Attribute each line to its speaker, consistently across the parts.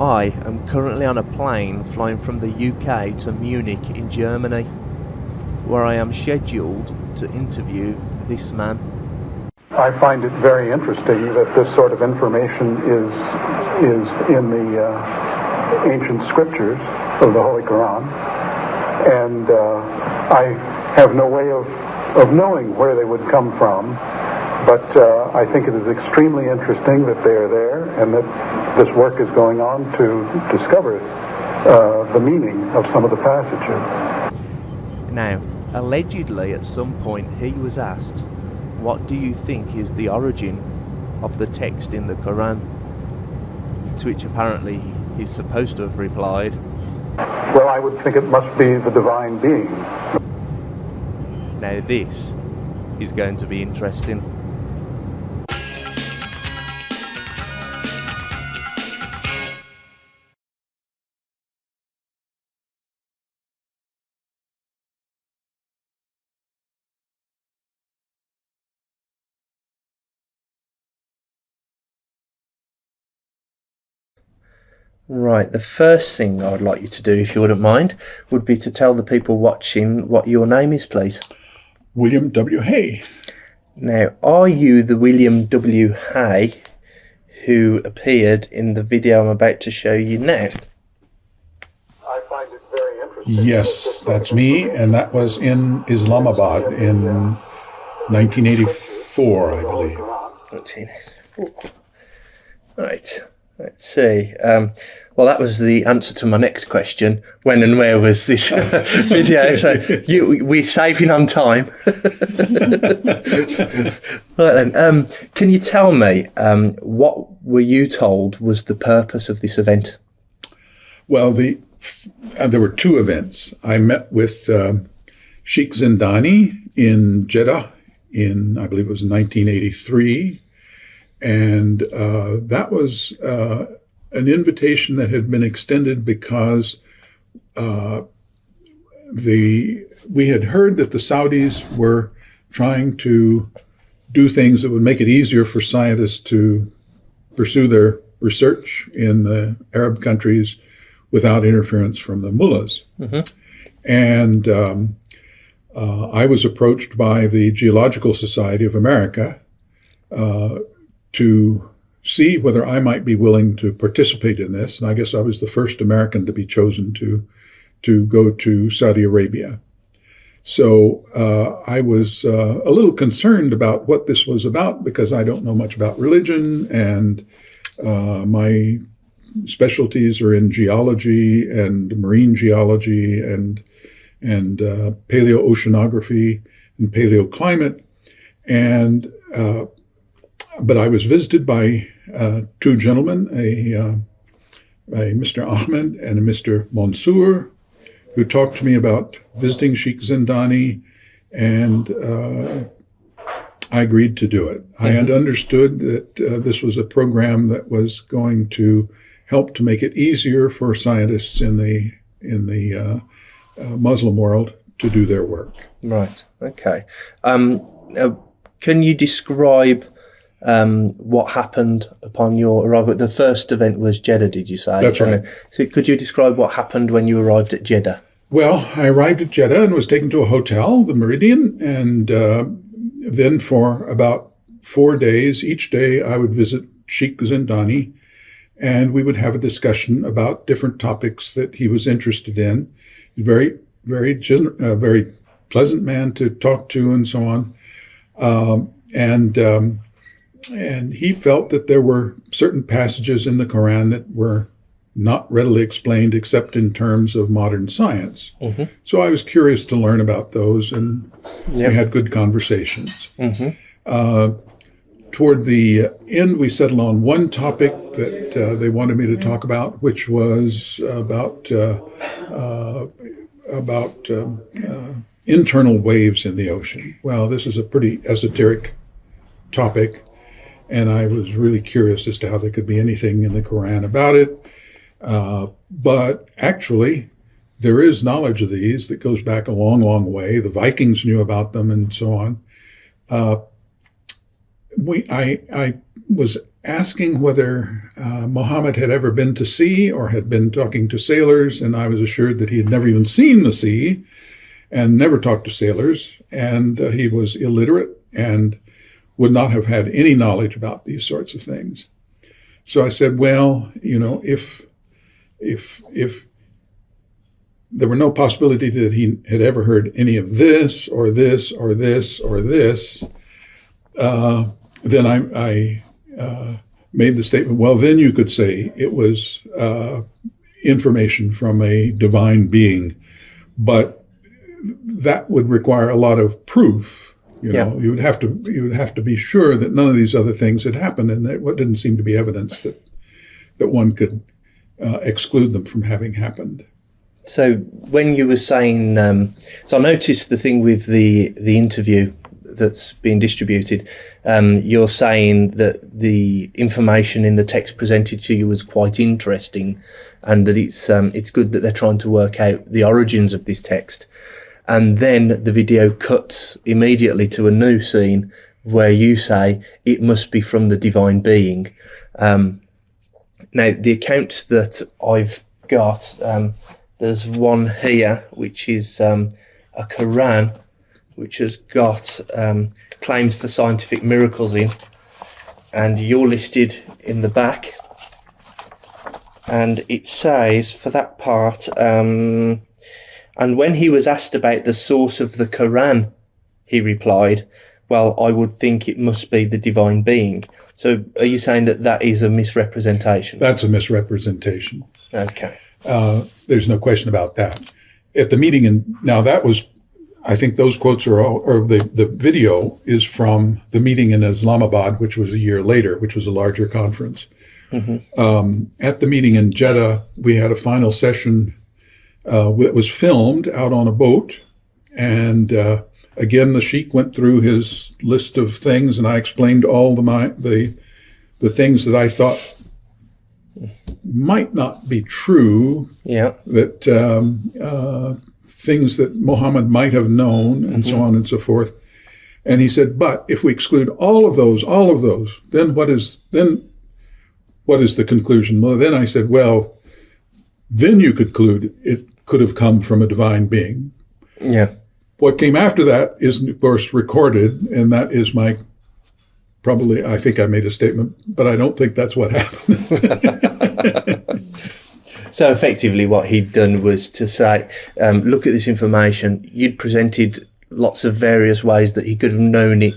Speaker 1: I am currently on a plane flying from the UK to Munich in Germany, where I am scheduled to interview this man.
Speaker 2: I find it very interesting that this sort of information is in the ancient scriptures of the Holy Quran, and I have no way of knowing where they would come from, but I think it is extremely interesting that they are there and that this work is going on to discover the meaning of some of the passages.
Speaker 1: Now, allegedly at some point he was asked, what do you think is the origin of the text in the Quran? To which apparently he's supposed to have replied,
Speaker 2: well, I would think it must be the divine being.
Speaker 1: Now this is going to be interesting. Right, the first thing I would like you to do, if you wouldn't mind, would be to tell the people watching what your name is, please.
Speaker 3: William W. Hay.
Speaker 1: Now, are you the William W. Hay who appeared in the video I'm about to show you now?
Speaker 2: I find it very interesting.
Speaker 3: Yes, that's me, and that was in Islamabad in 1984, I believe.
Speaker 1: 1984. Right. Let's see. Well, that was the answer to my next question. When and where was this video? So we're saving on time. Right then. Can you tell me what were you told was the purpose of this event?
Speaker 3: Well, there were two events. I met with Sheikh Zindani in Jeddah in, I believe it was 1983. And that was an invitation that had been extended because we had heard that the Saudis were trying to do things that would make it easier for scientists to pursue their research in the Arab countries without interference from the mullahs. Mm-hmm. And I was approached by the Geological Society of America to see whether I might be willing to participate in this. And I guess I was the first American to be chosen to go to Saudi Arabia. So I was a little concerned about what this was about because I don't know much about religion, and my specialties are in geology and marine geology and paleoceanography and paleoclimate. And but I was visited by two gentlemen, a Mr. Ahmed and a Mr. Mansour, who talked to me about visiting Sheikh Zindani, and I agreed to do it. Mm-hmm. I had understood that this was a program that was going to help to make it easier for scientists in the Muslim world to do their work.
Speaker 1: Right. Okay. Can you describe what happened upon your arrival? The first event was Jeddah, did you say?
Speaker 3: That's right.
Speaker 1: So could you describe what happened when you arrived at Jeddah?
Speaker 3: Well, I arrived at Jeddah and was taken to a hotel, the Meridian, and then for about 4 days, each day I would visit Sheikh Zindani, and we would have a discussion about different topics that he was interested in. Very, very pleasant man to talk to, and so on. And he felt that there were certain passages in the Quran that were not readily explained except in terms of modern science. Mm-hmm. So I was curious to learn about those, and we had good conversations. Mm-hmm. Toward the end, we settled on one topic that they wanted me to talk about, which was about internal waves in the ocean. Well, this is a pretty esoteric topic, and I was really curious as to how there could be anything in the Quran about it. But actually, there is knowledge of these that goes back a long, long way. The Vikings knew about them and so on. I was asking whether Muhammad had ever been to sea or had been talking to sailors, and I was assured that he had never even seen the sea and never talked to sailors, and he was illiterate and would not have had any knowledge about these sorts of things. So I said, well, if there were no possibility that he had ever heard any of this or this or this or this, then I made the statement, well, then you could say it was information from a divine being, but that would require a lot of proof. You would have to be sure that none of these other things had happened, and that what didn't seem to be evidence that one could exclude them from having happened.
Speaker 1: So when you were saying, so I noticed the thing with the interview that's being distributed. You're saying that the information in the text presented to you was quite interesting, and that it's good that they're trying to work out the origins of this text. And then the video cuts immediately to a new scene where you say it must be from the divine being. Now, the accounts that I've got, there's one here, which is a Quran, which has got claims for scientific miracles in, and you're listed in the back. And it says, for that part, and when he was asked about the source of the Quran, he replied, well, I would think it must be the divine being. So are you saying that is a misrepresentation?
Speaker 3: That's a misrepresentation.
Speaker 1: Okay.
Speaker 3: There's no question about that. At the meeting, and now that was, I think those quotes are all, or the video is from the meeting in Islamabad, which was a year later, which was a larger conference. Mm-hmm. At the meeting in Jeddah, we had a final session that was filmed out on a boat. And again, the sheikh went through his list of things, and I explained all the things that I thought might not be true. Yeah. That things that Muhammad might have known, and so on and so forth. And he said, but if we exclude all of those, then what is the conclusion? Well, then I said, well, then you could conclude it could have come from a divine being. Yeah. What came after that is, of course, recorded, and that is I think I made a statement, but I don't think that's what happened.
Speaker 1: So effectively what he'd done was to say, look at this information. You'd presented lots of various ways that he could have known it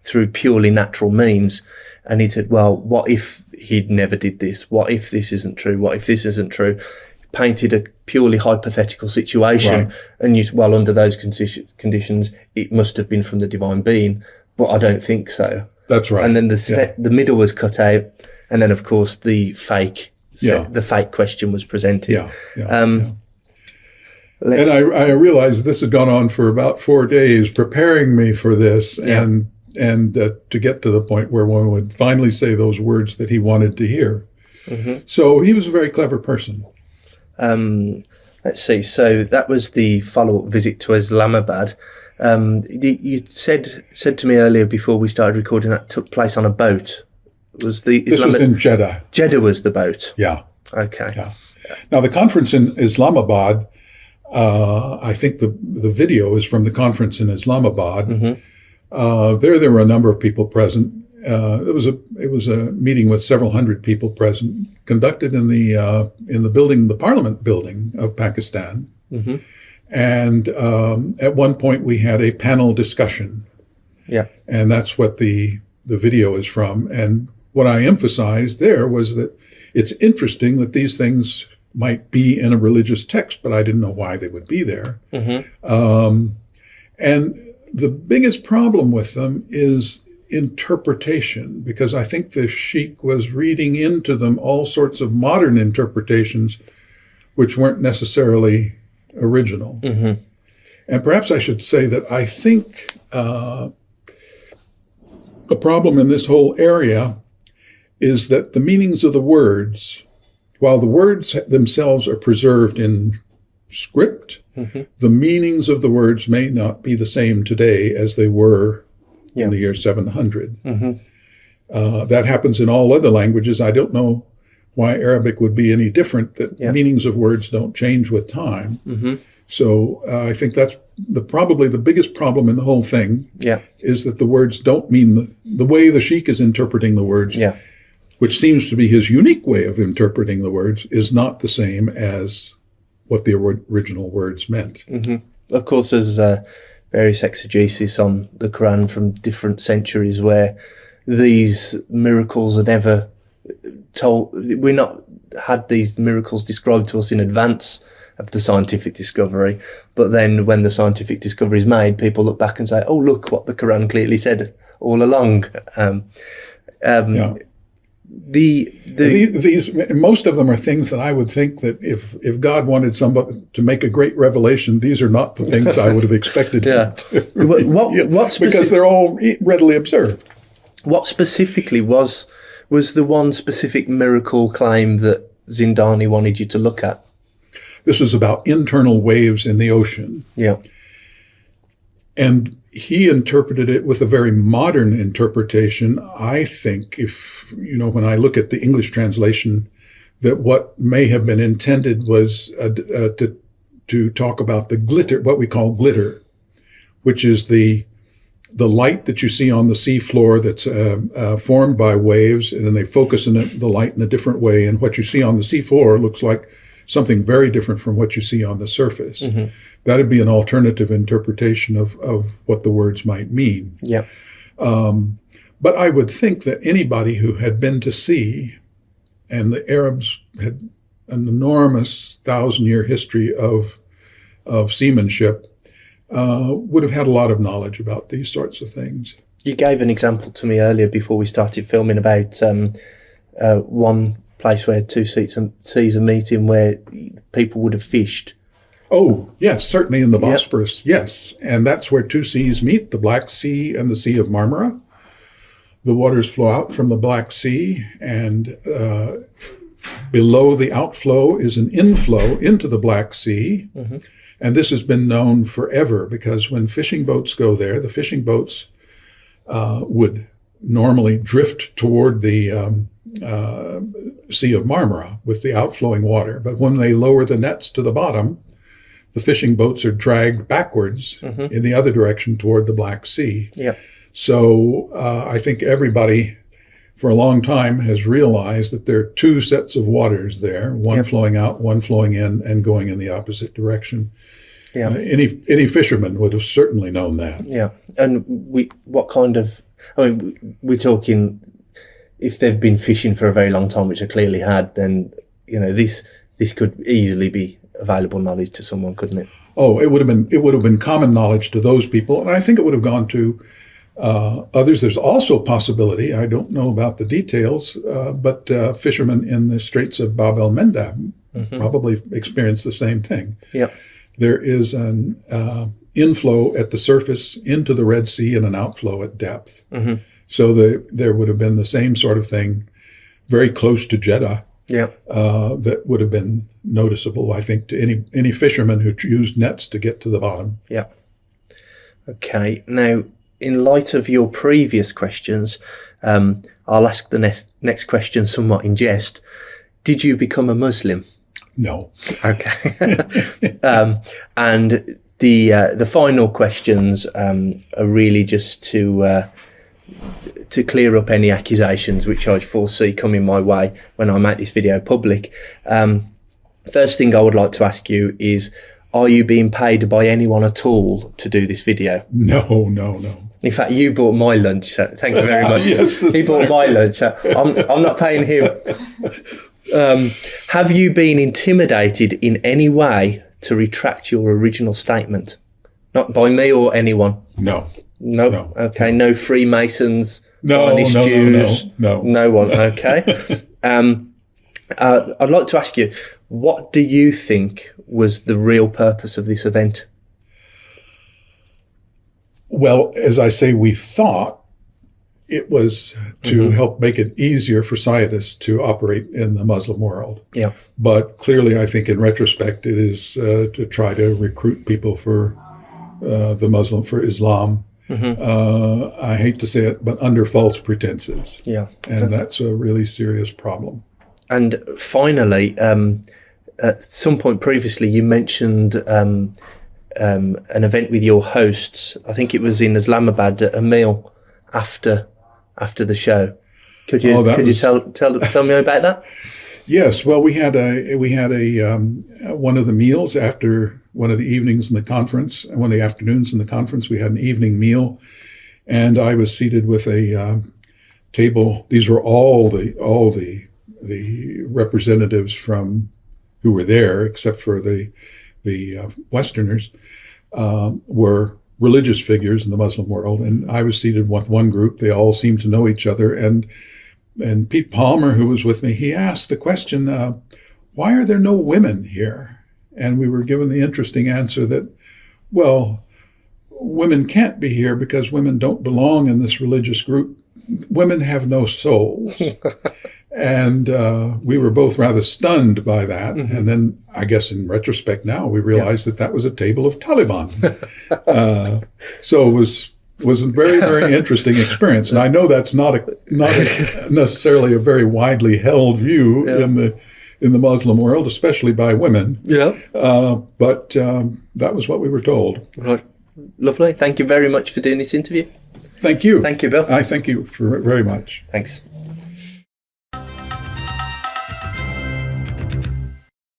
Speaker 1: through purely natural means. And he said, well, what if he'd never did this? What if this isn't true? What if this isn't true? Painted a purely hypothetical situation. Right. And you said, well, under those conditions, it must have been from the divine being. But I don't think so. That's right. And then the middle was cut out. And then, of course, the fake question was presented. And I realized this had gone on for about 4 days, preparing me for this, and to get to the point where one would finally say those words that he wanted to hear. Mm-hmm. So he was a very clever person. Let's see. So that was the follow-up visit to Islamabad. You said to me earlier before we started recording that took place on a boat. This was in Jeddah. Jeddah was the boat. Yeah. Okay. Yeah. Now the conference in Islamabad, I think the video is from the conference in Islamabad. Mm-hmm. There were a number of people present. It was a meeting with several hundred people present, conducted in the Parliament building of Pakistan. Mm-hmm. And at one point we had a panel discussion. Yeah. And that's what the video is from. And what I emphasized there was that it's interesting that these things might be in a religious text, but I didn't know why they would be there. Mm-hmm. And the biggest problem with them is interpretation, because I think the sheikh was reading into them all sorts of modern interpretations which weren't necessarily original. Mm-hmm. And perhaps I should say that I think the problem in this whole area is that the meanings of the words, while the words themselves are preserved in script, mm-hmm. the meanings of the words may not be the same today as they were in the year 700. Mm-hmm.
Speaker 3: That happens in all other languages. I don't know why Arabic would be any different, that meanings of words don't change with time.
Speaker 1: Mm-hmm.
Speaker 3: So I think that's probably the biggest problem in the whole thing,
Speaker 1: Yeah.
Speaker 3: is that the words don't mean the way the sheikh is interpreting the words,
Speaker 1: Yeah.
Speaker 3: which seems to be his unique way of interpreting the words, is not the same as what the original words meant.
Speaker 1: Mm-hmm. Of course, there's various exegesis on the Quran from different centuries where these miracles are never told. We're not had these miracles described to us in advance of the scientific discovery, but then when the scientific discovery is made, people look back and say, "Oh, look what the Quran clearly said all along."
Speaker 3: These most of them are things that I would think that if God wanted somebody to make a great revelation, these are not the things I would have expected.
Speaker 1: Yeah.
Speaker 3: Because they're all readily observed.
Speaker 1: What specifically was the one specific miracle claim that Zindani wanted you to look at?
Speaker 3: This is about internal waves in the ocean.
Speaker 1: Yeah.
Speaker 3: And he interpreted it with a very modern interpretation. I think when I look at the English translation, that what may have been intended was to talk about the glitter, what we call glitter, which is the light that you see on the sea floor that's formed by waves, and then they focus in the light in a different way. And what you see on the sea floor looks like something very different from what you see on the surface.
Speaker 1: Mm-hmm.
Speaker 3: That'd be an alternative interpretation of what the words might mean.
Speaker 1: Yeah.
Speaker 3: But I would think that anybody who had been to sea, and the Arabs had an enormous 1,000-year history of seamanship, would have had a lot of knowledge about these sorts of things.
Speaker 1: You gave an example to me earlier before we started filming about one place where two seas are meeting where people would have fished.
Speaker 3: Oh, yes, certainly in the Bosphorus, yes. And that's where two seas meet, the Black Sea and the Sea of Marmara. The waters flow out from the Black Sea, and below the outflow is an inflow into the Black Sea. Mm-hmm. And this has been known forever, because when fishing boats go there, the fishing boats would normally drift toward the Sea of Marmara with the outflowing water. But when they lower the nets to the bottom, the fishing boats are dragged backwards in the other direction toward the Black Sea.
Speaker 1: Yeah.
Speaker 3: So I think everybody for a long time has realized that there are two sets of waters there, one flowing out, one flowing in, and going in the opposite direction. Yeah. Any fisherman would have certainly known that.
Speaker 1: Yeah. And we're talking, if they've been fishing for a very long time, which they clearly had, then, this could easily be available knowledge to someone, couldn't it?
Speaker 3: Oh, it would have been common knowledge to those people, and I think it would have gone to others. There's also a possibility, I don't know about the details, but fishermen in the Straits of Bab el-Mandab probably experienced the same thing.
Speaker 1: Yeah.
Speaker 3: There is an inflow at the surface into the Red Sea and an outflow at depth. Mm-hmm. So there would have been the same sort of thing very close to Jeddah.
Speaker 1: Yeah.
Speaker 3: That would have been noticeable, I think, to any fisherman who used nets to get to the bottom.
Speaker 1: Yeah. Okay. Now, in light of your previous questions, I'll ask the next question somewhat in jest. Did you become a Muslim?
Speaker 3: No.
Speaker 1: Okay. And the final questions are really just to clear up any accusations which I foresee coming my way when I make this video public. First thing I would like to ask you is, are you being paid by anyone at all to do this video?
Speaker 3: No.
Speaker 1: In fact, you bought my lunch, so thank you very much.
Speaker 3: Yes,
Speaker 1: he bought my lunch. So I'm not paying him. Have you been intimidated in any way to retract your original statement? Not by me or anyone?
Speaker 3: No.
Speaker 1: Okay. No Freemasons,
Speaker 3: no,
Speaker 1: Zionist Jews?
Speaker 3: No.
Speaker 1: No one. Okay. I'd like to ask you, what do you think was the real purpose of this event?
Speaker 3: Well, as I say, we thought it was to help make it easier for scientists to operate in the Muslim world.
Speaker 1: Yeah.
Speaker 3: But clearly, I think in retrospect, it is to try to recruit people for for Islam. I hate to say it, but under false pretenses.
Speaker 1: Yeah.
Speaker 3: And that's a really serious problem.
Speaker 1: And finally, at some point previously, you mentioned an event with your hosts. I think it was in Islamabad, a meal after the show. Could you tell me about that?
Speaker 3: Yes. Well, we had a one of the meals after one of the evenings in the conference, and one of the afternoons in the conference. We had an evening meal, and I was seated with a table. These were all the representatives from who were there, except for the Westerners, were religious figures in the Muslim world. And I was seated with one group. They all seemed to know each other. And Pete Palmer, who was with me, he asked the question, why are there no women here? And we were given the interesting answer that, well, women can't be here because women don't belong in this religious group. Women have no souls. And we were both rather stunned by that. Mm-hmm. And then I guess in retrospect now, we realized that was a table of Taliban. So it was a very, very interesting experience. And I know that's not necessarily a very widely held view in the Muslim world, especially by women. Yeah. But that was what we were told.
Speaker 1: Right. Lovely. Thank you very much for doing this interview.
Speaker 3: Thank you.
Speaker 1: Thank you, Bill.
Speaker 3: I thank you very much.
Speaker 1: Thanks.